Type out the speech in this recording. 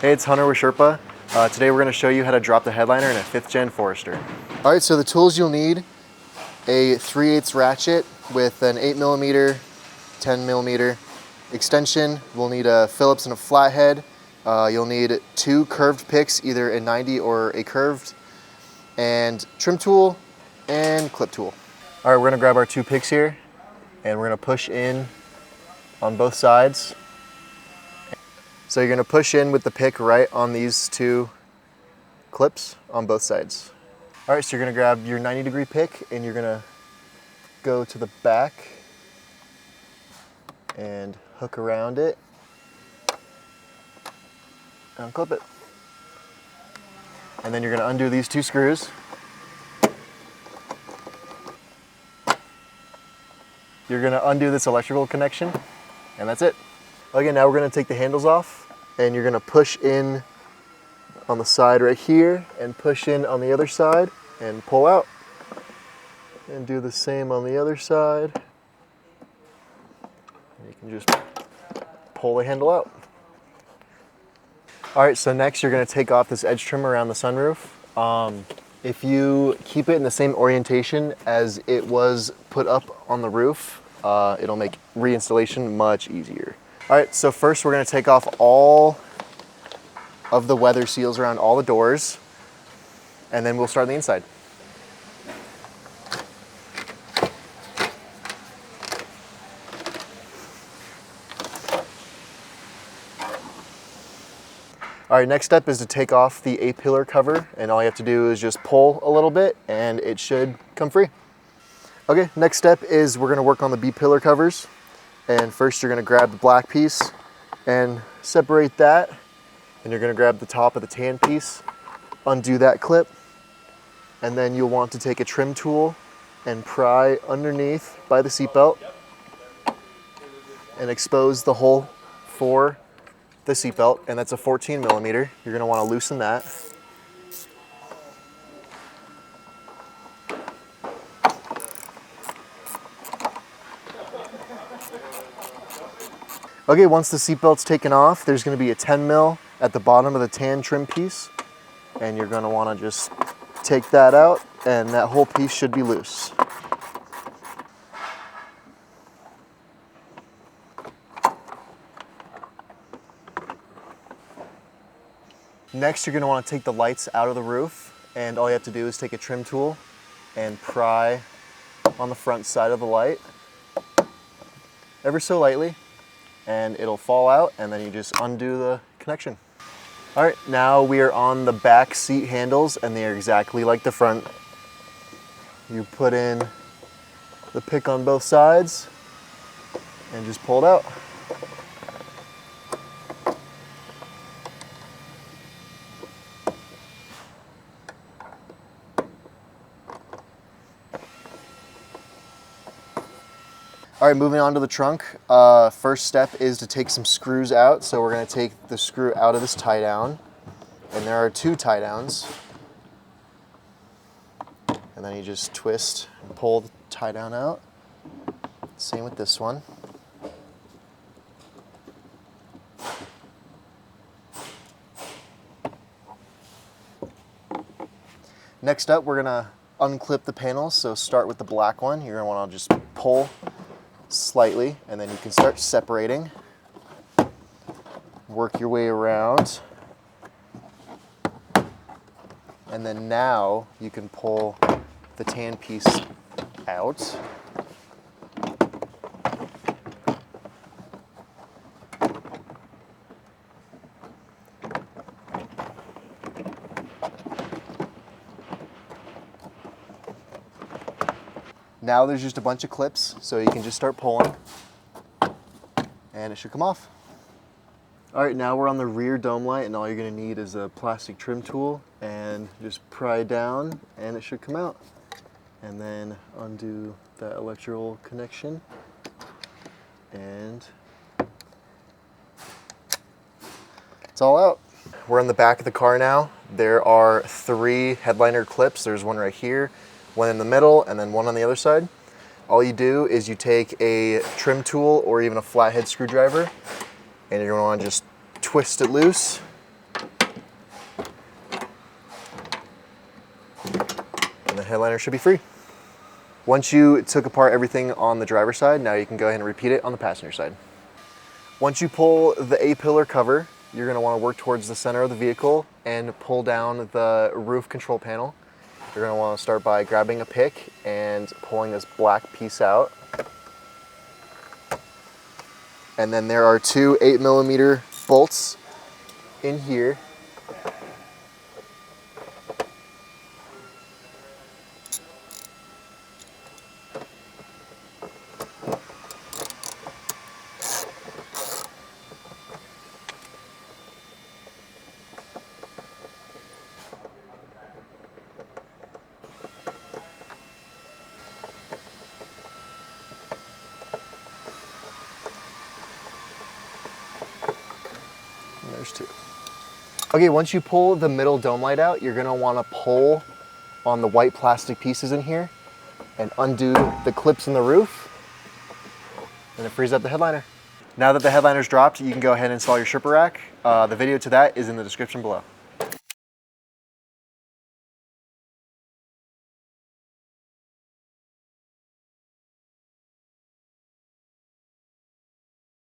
Hey, it's Hunter with Sherpa. Today we're going to show you how to drop the headliner in a 5th gen Forester. All right, so the tools you'll need: a 3/8 ratchet with an 8mm, 10mm extension. We'll need a Phillips and a flathead. You'll need 2 curved picks, either a 90 or a curved, and trim tool and clip tool. All right, we're going to grab our 2 picks here, and we're going to push in on both sides. So you're going to push in with the pick right on these 2 clips on both sides. All right, so you're going to grab your 90-degree pick and you're going to go to the back and hook around it and clip it. And then you're going to undo these 2 screws. You're going to undo this electrical connection, and that's it. Okay, now we're going to take the handles off, and you're going to push in on the side right here and push in on the other side and pull out. And do the same on the other side. And you can just pull the handle out. All right, so next you're going to take off this edge trim around the sunroof. If you keep it in the same orientation as it was put up on the roof, it'll make reinstallation much easier. All right, so first we're going to take off all of the weather seals around all the doors, and then we'll start on the inside. All right, next step is to take off the A-pillar cover, and all you have to do is just pull a little bit and it should come free. Okay, next step is we're going to work on the B-pillar covers. And first you're going to grab the black piece and separate that. And you're going to grab the top of the tan piece, undo that clip, and then you'll want to take a trim tool and pry underneath by the seatbelt and expose the hole for the seatbelt, and that's a 14mm. You're going to want to loosen that. Okay, once the seatbelt's taken off, there's going to be a 10mm at the bottom of the tan trim piece, and you're going to want to just take that out, and that whole piece should be loose. Next, you're going to want to take the lights out of the roof, and all you have to do is take a trim tool and pry on the front side of the light ever so lightly, and it'll fall out, and then you just undo the connection. All right, now we are on the back seat handles, and they are exactly like the front. You put in the pick on both sides and just pull it out. All right, moving on to the trunk. First step is to take some screws out. So we're going to take the screw out of this tie down, and there are 2 tie downs. And then you just twist and pull the tie down out. Same with this one. Next up, we're going to unclip the panels. So start with the black one. You're going to want to just pull slightly, and then you can start separating. Work your way around, and then now you can pull the tan piece out. Now there's just a bunch of clips, so you can just start pulling, and it should come off. All right, now we're on the rear dome light, and all you're gonna need is a plastic trim tool, and just pry down, and it should come out. And then undo that electrical connection, and it's all out. We're in the back of the car now. There are 3 headliner clips. There's one right here, one in the middle, and then one on the other side. All you do is you take a trim tool or even a flathead screwdriver, and you're going to want to just twist it loose the headliner should be free. Once you took apart everything on the driver's side, now you can go ahead and repeat it on the passenger side. Once you pull the A-pillar cover, you're going to want to work towards the center of the vehicle and pull down the roof control panel. You're going to want to start by grabbing a pick and pulling this black piece out. And then there are two 8mm bolts in here. There's two. Okay, once you pull the middle dome light out, you're gonna wanna pull on the white plastic pieces in here and undo the clips in the roof, and it frees up the headliner. Now that the headliner's dropped, you can go ahead and install your stripper rack. The video to that is in the description below.